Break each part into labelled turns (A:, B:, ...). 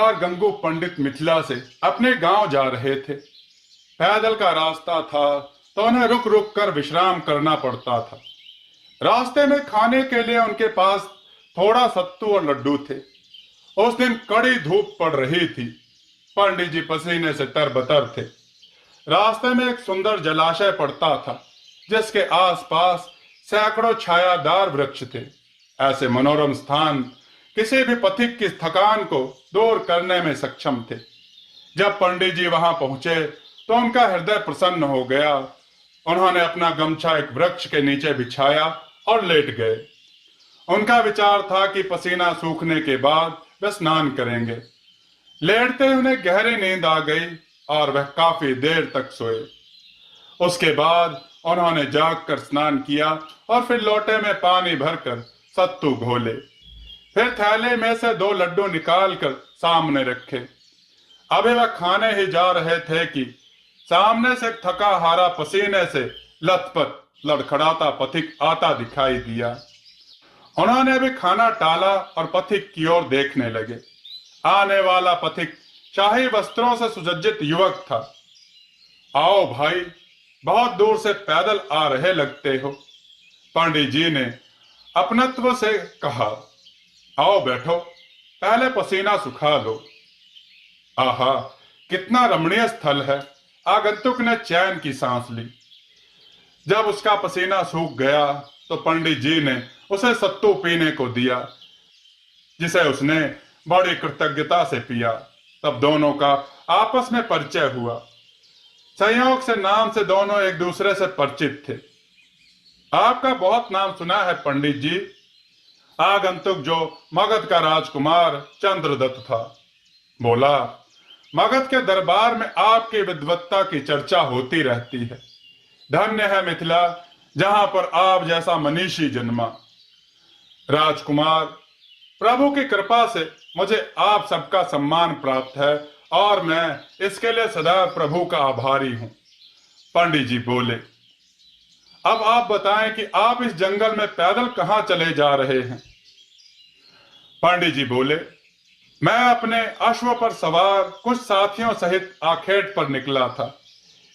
A: बार गंगू पंडित मिथिला से अपने गांव जा रहे थे। पैदल का रास्ता था तो उन्हें रुक रुक कर विश्राम करना पड़ता था। रास्ते में खाने के लिए उनके पास थोड़ा सत्तू और लड्डू थे। उस दिन कड़ी धूप पड़ रही थी। पंडित जी पसीने से तरबतर थे। रास्ते में एक सुंदर जलाशय पड़ता था जिसके आसपास सैकड़ों छायादार वृक्ष थे। ऐसे मनोरम स्थान किसी भी पथिक की थकान को दूर करने में सक्षम थे। जब पंडित जी वहां पहुंचे तो उनका हृदय प्रसन्न हो गया। उन्होंने अपना गमछा एक वृक्ष के नीचे बिछाया और लेट गए। उनका विचार था कि पसीना सूखने के बाद वे स्नान करेंगे। लेटते उन्हें गहरी नींद आ गई और वह काफी देर तक सोए। उसके बाद उन्होंने जागकर स्नान किया और फिर लोटे में पानी भरकर सत्तू घोले। फिर थैले में से 2 लड्डू निकालकर सामने रखे। अभी वह खाने ही जा रहे थे कि सामने से थका हारा पसीने से लथपथ लड़खड़ाता पथिक आता दिखाई दिया। उन्होंने भी खाना टाला और पथिक की ओर देखने लगे। आने वाला पथिक शाही वस्त्रों से सुसज्जित युवक था। आओ भाई, बहुत दूर से पैदल आ रहे लगते हो, पंडित जी ने अपनत्व से कहा। आओ बैठो, पहले पसीना सुखा लो। आहा, कितना रमणीय स्थल है। आगंतुक ने चैन की सांस ली। जब उसका पसीना सूख गया तो पंडित जी ने उसे सत्तू पीने को दिया, जिसे उसने बड़ी कृतज्ञता से पिया। तब दोनों का आपस में परिचय हुआ। संयोग से नाम से दोनों एक दूसरे से परिचित थे। आपका बहुत नाम सुना है पंडित जी, आगंतुक जो मगध का राजकुमार चंद्रदत्त था बोला। मगध के दरबार में आपकी विद्वत्ता की चर्चा होती रहती है। धन्य है मिथिला, जहां पर आप जैसा मनीषी जन्मा। राजकुमार, प्रभु की कृपा से मुझे आप सबका सम्मान प्राप्त है और मैं इसके लिए सदा प्रभु का आभारी हूं, पंडित जी बोले। अब आप बताएं कि आप इस जंगल में पैदल कहां चले जा रहे हैं। पंडित जी बोले, मैं अपने अश्व पर सवार कुछ साथियों सहित आखेट पर निकला था।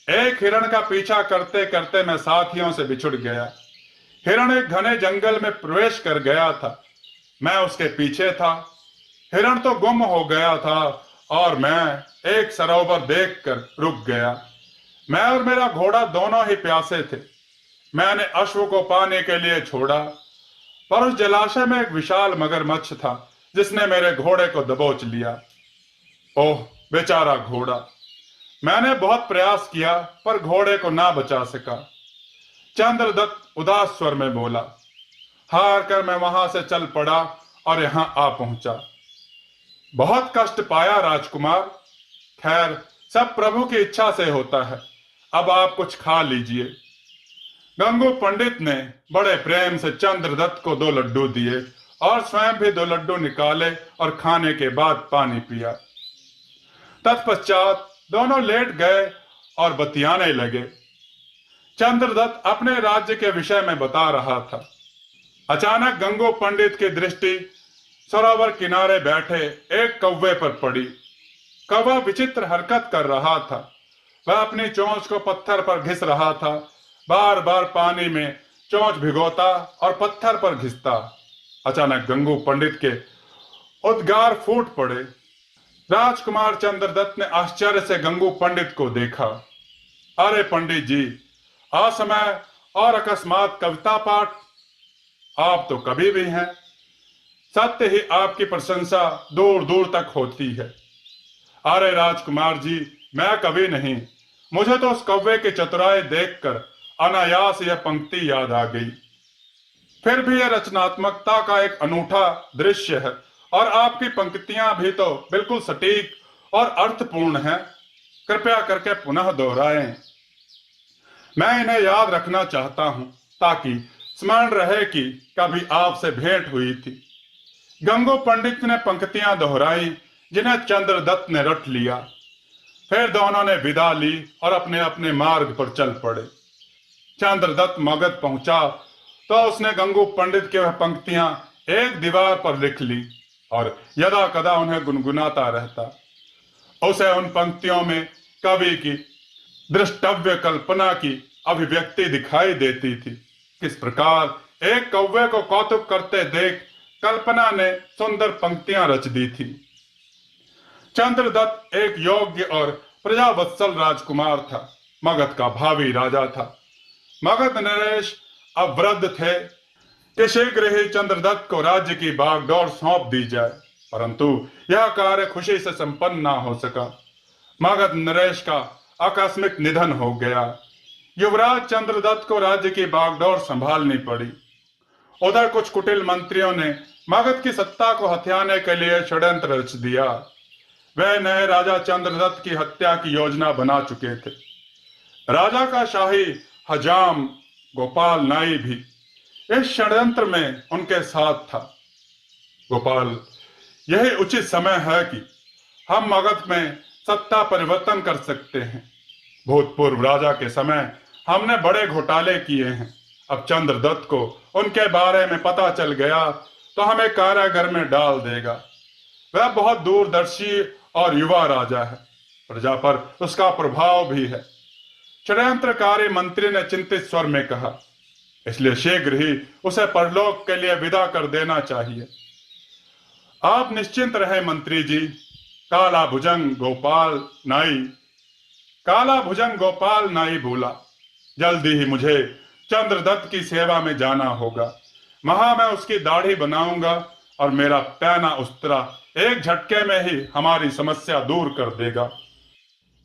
A: एक हिरण का पीछा करते करते मैं साथियों से बिछुड़ गया। हिरण एक घने जंगल में प्रवेश कर गया था। मैं उसके पीछे था। हिरण तो गुम हो गया था और मैं एक सरोवर देखकर रुक गया। मैं और मेरा घोड़ा दोनों ही प्यासे थे। मैंने अश्व को पाने के लिए छोड़ा, पर उस जलाशय में एक विशाल मगरमच्छ था जिसने मेरे घोड़े को दबोच लिया। ओह बेचारा घोड़ा! मैंने बहुत प्रयास किया पर घोड़े को ना बचा सका। चंद्रदत्त उदास स्वर में बोला। हार कर मैं वहां से चल पड़ा और यहां आ पहुंचा। बहुत कष्ट पाया राजकुमार। खैर, सब प्रभु की इच्छा से होता है। अब आप कुछ खा लीजिए। गंगू पंडित ने बड़े प्रेम से चंद्रदत्त को 2 लड्डू दिए और स्वयं भी 2 लड्डू निकाले और खाने के बाद पानी पिया। तत्पश्चात दोनों लेट गए और बतियाने लगे। चंद्रदत्त अपने राज्य के विषय में बता रहा था। अचानक गंगू पंडित की दृष्टि सरोवर किनारे बैठे एक कौवे पर पड़ी। कौवा विचित्र हरकत कर रहा था। वह अपनी चोंच को पत्थर पर घिस रहा था, बार बार पानी में चोंच भिगोता और पत्थर पर घिसता। अचानक गंगू पंडित के उद्गार फूट पड़े। राजकुमार चंद्रदत्त ने आश्चर्य से गंगू पंडित को देखा। अरे पंडित जी, असमय और अकस्मात कविता पाठ! आप तो कभी भी हैं। सत्य ही आपकी प्रशंसा दूर दूर तक होती है। अरे राजकुमार जी, मैं कवि नहीं। मुझे तो उस कौवे की चतुराई देखकर अनायास यह पंक्ति याद आ गई। फिर भी यह रचनात्मकता का एक अनूठा दृश्य है और आपकी पंक्तियां भी तो बिल्कुल सटीक और अर्थपूर्ण हैं। कृपया करके पुनः दोहराएं। मैं इन्हें याद रखना चाहता हूं ताकि स्मरण रहे कि कभी आपसे भेंट हुई थी। गंगू पंडित ने पंक्तियां दोहराई जिन्हें चंद्रदत्त ने रट लिया। फिर दोनों ने विदा ली और अपने अपने मार्ग पर चल पड़े। चंद्रदत्त मगध पहुंचा तो उसने गंगू पंडित की वह पंक्तियां एक दीवार पर लिख ली और यदा कदा उन्हें गुनगुनाता रहता। उसे उन पंक्तियों में कवि की दृष्टव्य कल्पना की अभिव्यक्ति दिखाई देती थी। किस प्रकार एक कौवे को कौतुक करते देख कल्पना ने सुंदर पंक्तियां रच दी थी। चंद्रदत्त एक योग्य और प्रजावत्सल राजकुमार था, मगध का भावी राजा था। मगध नरेश अब वृद्ध थे कि शीघ्र ही चंद्रदत्त को राज्य की बागडोर सौंप दी जाए, परंतु यह कार्य खुशी से संपन्न ना हो सका। मगध नरेश का आकस्मिक निधन हो गया। युवराज चंद्रदत्त को राज्य की बागडोर संभालनी पड़ी। उधर कुछ कुटिल मंत्रियों ने मगध की सत्ता को हथियाने के लिए षड्यंत्र रच दिया। वे नए राजा चंद्रदत्त की हत्या की योजना बना चुके थे। राजा का शाही हजाम गोपाल नाई भी इस षड्यंत्र में उनके साथ था। गोपाल, यही उचित समय है कि हम मगध में सत्ता परिवर्तन कर सकते हैं। भूतपूर्व राजा के समय हमने बड़े घोटाले किए हैं। अब चंद्रदत्त को उनके बारे में पता चल गया तो हमें कारागार में डाल देगा। वह बहुत दूरदर्शी और युवा राजा है, प्रजा पर उसका प्रभाव भी है। षड्यंत्रकारी मंत्री ने चिंतित स्वर में कहा, इसलिए शीघ्र ही उसे परलोक के लिए विदा कर देना चाहिए। आप निश्चिंत रहे मंत्री जी, काला भुजंग गोपाल नाई बोला, जल्दी ही मुझे चंद्रदत्त की सेवा में जाना होगा। वहां मैं उसकी दाढ़ी बनाऊंगा और मेरा पैना उस्तरा एक झटके में ही हमारी समस्या दूर कर देगा।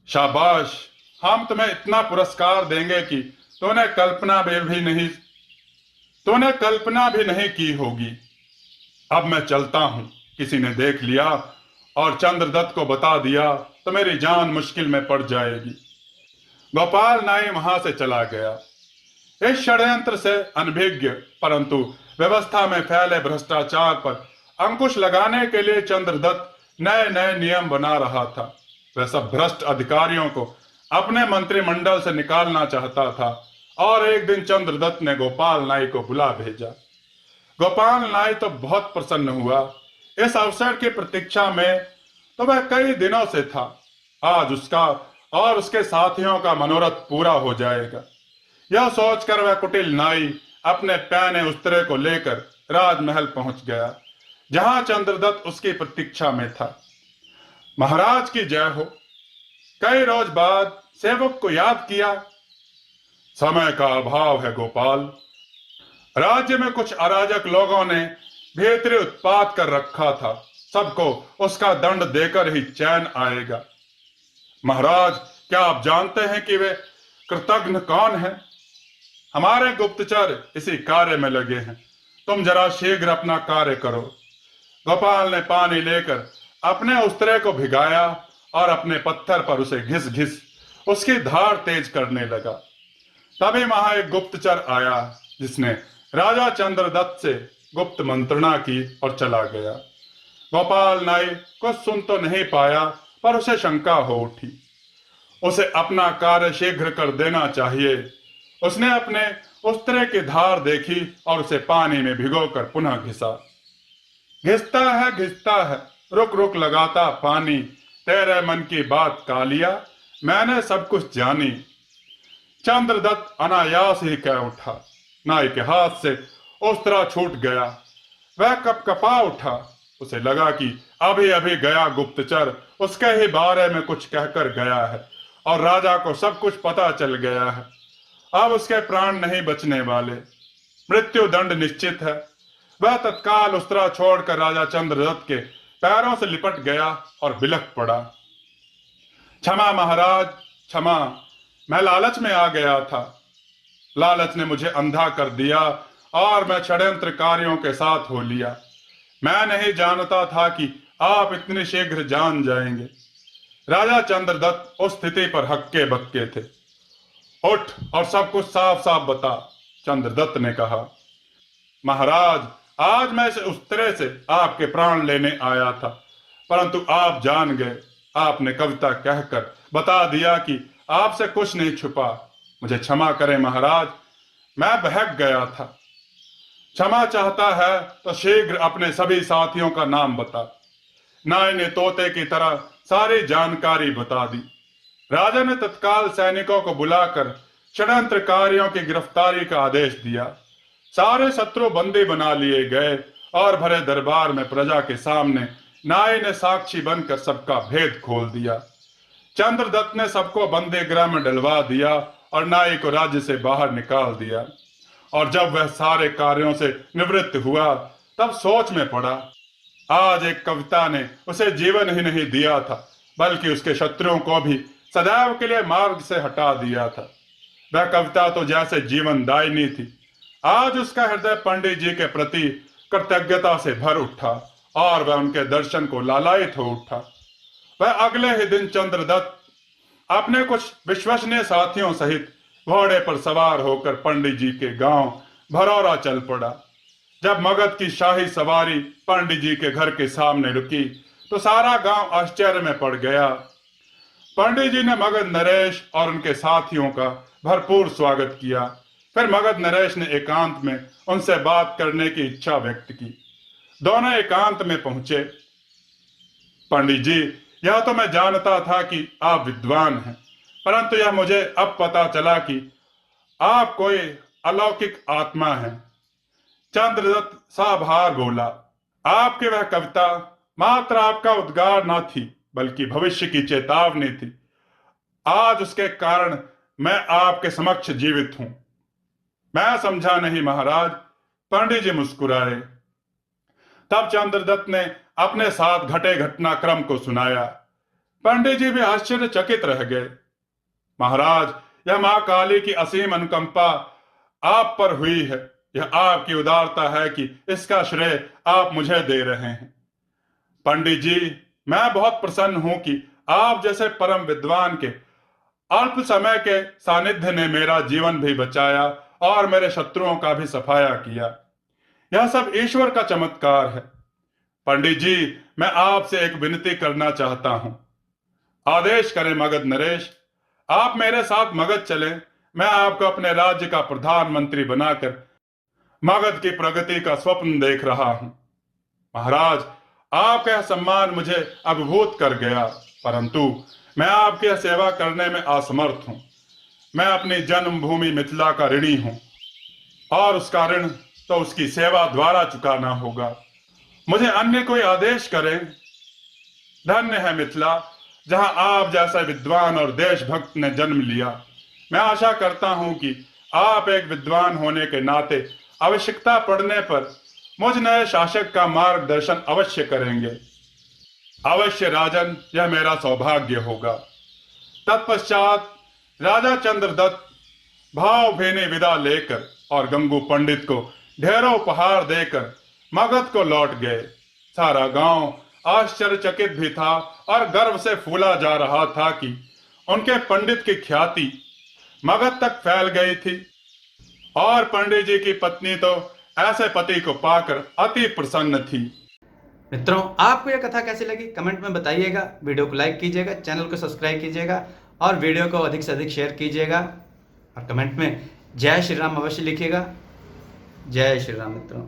A: शाबाश, हम तुम्हें इतना पुरस्कार देंगे कि तूने कल्पना भी नहीं की होगी। अब मैं चलता हूं, किसी ने देख लिया और चंद्रदत्त को बता दिया तो मेरी जान मुश्किल में पड़ जाएगी। गोपाल नाई वहां से चला गया। इस षड्यंत्र से अनभिज्ञ परंतु व्यवस्था में फैले भ्रष्टाचार पर अंकुश लगाने के लिए चंद्रदत्त नए नए नियम बना रहा था। वह सब भ्रष्ट अधिकारियों को अपने मंत्रिमंडल से निकालना चाहता था और एक दिन चंद्रदत्त ने गोपाल नाई को बुला भेजा। गोपाल नाई तो बहुत प्रसन्न हुआ। इस अवसर की प्रतीक्षा में तो वह कई दिनों से था। आज उसका और उसके साथियों का मनोरथ पूरा हो जाएगा। यह सोचकर वह कुटिल नाई अपने पैने उस्तरे को लेकर राजमहल पहुंच गया, जहां चंद्रदत्त उसकी प्रतीक्षा में था। महाराज की जय हो। कई रोज बाद सेवक को याद किया, समय का अभाव है गोपाल। राज्य में कुछ अराजक लोगों ने भीतरी उत्पात कर रखा था। सबको उसका दंड देकर ही चैन आएगा। महाराज, क्या आप जानते हैं कि वे कृतघ्न कौन है? हमारे गुप्तचर इसी कार्य में लगे हैं। तुम जरा शीघ्र अपना कार्य करो। गोपाल ने पानी लेकर अपने उस्तरे को भिगाया और अपने पत्थर पर उसे घिस घिस उसकी धार तेज करने लगा। तभी वहां एक गुप्तचर आया, जिसने राजा चंद्रदत्त से गुप्त मंत्रणा की और चला गया। गोपाल नाई कुछ सुन तो नहीं पाया, पर उसे शंका हो उठी। उसे अपना कार्य शीघ्र कर देना चाहिए। उसने अपने उस्तरे की धार देखी और उसे पानी में भिगोकर पुनः घिसा। घिसता है, रुक रुक लगाता पानी, तेरे मन की बात कालिया, मैंने सब कुछ जानी। चंद्रदत्त अनायास ही कह उठा। नाई के हाथ से उस्तरा छूट गया। वह कपकपा उठा। उसे लगा कि अभी अभी गया गुप्तचर उसके ही बारे में कुछ कहकर गया है और राजा को सब कुछ पता चल गया है। अब उसके प्राण नहीं बचने वाले, मृत्यु दंड निश्चित है। वह तत्काल उस्तरा छोड़कर राजा चंद्रदत्त के पैरों से लिपट गया और बिलख पड़ा। क्षमा महाराज, क्षमा, मैं लालच में आ गया था। लालच ने मुझे अंधा कर दिया और मैं षड्यंत्रकारियों के साथ हो लिया। मैं नहीं जानता था कि आप इतनी शीघ्र जान जाएंगे। राजा चंद्रदत्त उस स्थिति पर हक्के बक्के थे। उठ और सब कुछ साफ साफ बता, चंद्रदत्त ने कहा। महाराज, आज मैं इस उस्तरे से आपके प्राण लेने आया था, परंतु आप जान गए। आपने कविता कहकर बता दिया कि आपसे कुछ नहीं छुपा। मुझे क्षमा करें महाराज, मैं बहक गया था। क्षमा चाहता है तो शीघ्र अपने सभी साथियों का नाम बता। नाई ने तोते की तरह सारी जानकारी बता दी। राजा ने तत्काल सैनिकों को बुलाकर षड्यंत्रकारियों की गिरफ्तारी का आदेश दिया। सारे शत्रु बंदी बना लिए गए और भरे दरबार में प्रजा के सामने नाई ने साक्षी बनकर सबका भेद खोल दिया। चंद्रदत्त ने सबको बंदी गृह में डलवा दिया और नाई को राज्य से बाहर निकाल दिया। और जब वह सारे कार्यों से निवृत्त हुआ तब सोच में पड़ा, आज एक कविता ने उसे जीवन ही नहीं दिया था बल्कि उसके शत्रुओं को भी सदैव के लिए मार्ग से हटा दिया था। वह कविता तो जैसे जीवनदायिनी थी। आज उसका हृदय पंडित जी के प्रति कृतज्ञता से भर उठा और वह उनके दर्शन को लालायित हो उठा। वह अगले ही दिन चंद्रदत्त अपने कुछ विश्वसनीय साथियों सहित घोड़े पर सवार होकर पंडित जी के गांव भरौरा चल पड़ा। जब मगध की शाही सवारी पंडित जी के घर के सामने रुकी तो सारा गांव आश्चर्य में पड़ गया। पंडित जी ने मगध नरेश और उनके साथियों का भरपूर स्वागत किया। फिर मगध नरेश ने एकांत में उनसे बात करने की इच्छा व्यक्त की। दोनों एकांत में पहुंचे। पंडित जी, यह तो मैं जानता था कि आप विद्वान हैं, परंतु यह मुझे अब पता चला कि आप कोई अलौकिक आत्मा हैं। चंद्रदत्त साभार बोला, आपकी वह कविता मात्र आपका उद्गार न थी बल्कि भविष्य की चेतावनी थी। आज उसके कारण मैं आपके समक्ष जीवित हूं। मैं समझा नहीं महाराज। पंडित जी मुस्कुराए। तब चंद्रदत्त ने अपने साथ घटे घटनाक्रम को सुनाया। पंडित जी भी आश्चर्यचकित रह गए। महाराज, यह मां काली की असीम अनुकंपा आप पर हुई है। यह आपकी उदारता है कि इसका श्रेय आप मुझे दे रहे हैं। पंडित जी, मैं बहुत प्रसन्न हूं कि आप जैसे परम विद्वान के अल्प समय के सानिध्य ने मेरा जीवन भी बचाया और मेरे शत्रुओं का भी सफाया किया। यह सब ईश्वर का चमत्कार है। पंडित जी, मैं आपसे एक विनती करना चाहता हूं। आदेश करें मगध नरेश, आप मेरे साथ मगध चलें। मैं आपको अपने राज्य का प्रधानमंत्री बनाकर मगध की प्रगति का स्वप्न देख रहा हूं। महाराज, आपका यह सम्मान मुझे अभिभूत कर गया, परंतु मैं आपकी सेवा करने में असमर्थ हूं। मैं अपनी जन्मभूमि मिथिला का ऋणी हूं और उसका ऋण तो उसकी सेवा द्वारा चुकाना होगा। मुझे अन्य कोई आदेश करें। धन्य है मिथिला, जहां आप जैसा विद्वान और देशभक्त ने जन्म लिया। मैं आशा करता हूं कि आप एक विद्वान होने के नाते आवश्यकता पड़ने पर मुझ नए शासक का मार्गदर्शन अवश्य करेंगे। अवश्य राजन, यह मेरा सौभाग्य होगा। तत्पश्चात राजा चंद्रदत्त भावभीनी विदा लेकर और गंगू पंडित को ढेरों उपहार देकर मगध को लौट गए। सारा गांव आश्चर्यचकित भी था और गर्व से फूला जा रहा था कि उनके पंडित की ख्याति मगध तक फैल गई थी और पंडित जी की पत्नी तो ऐसे पति को पाकर अति प्रसन्न थी।
B: मित्रों, आपको यह कथा कैसी लगी कमेंट में बताइएगा। वीडियो को लाइक कीजिएगा, चैनल को सब्सक्राइब कीजिएगा और वीडियो को अधिक से अधिक शेयर कीजिएगा और कमेंट में जय श्री राम अवश्य लिखिएगा। जय श्री राम मित्रों।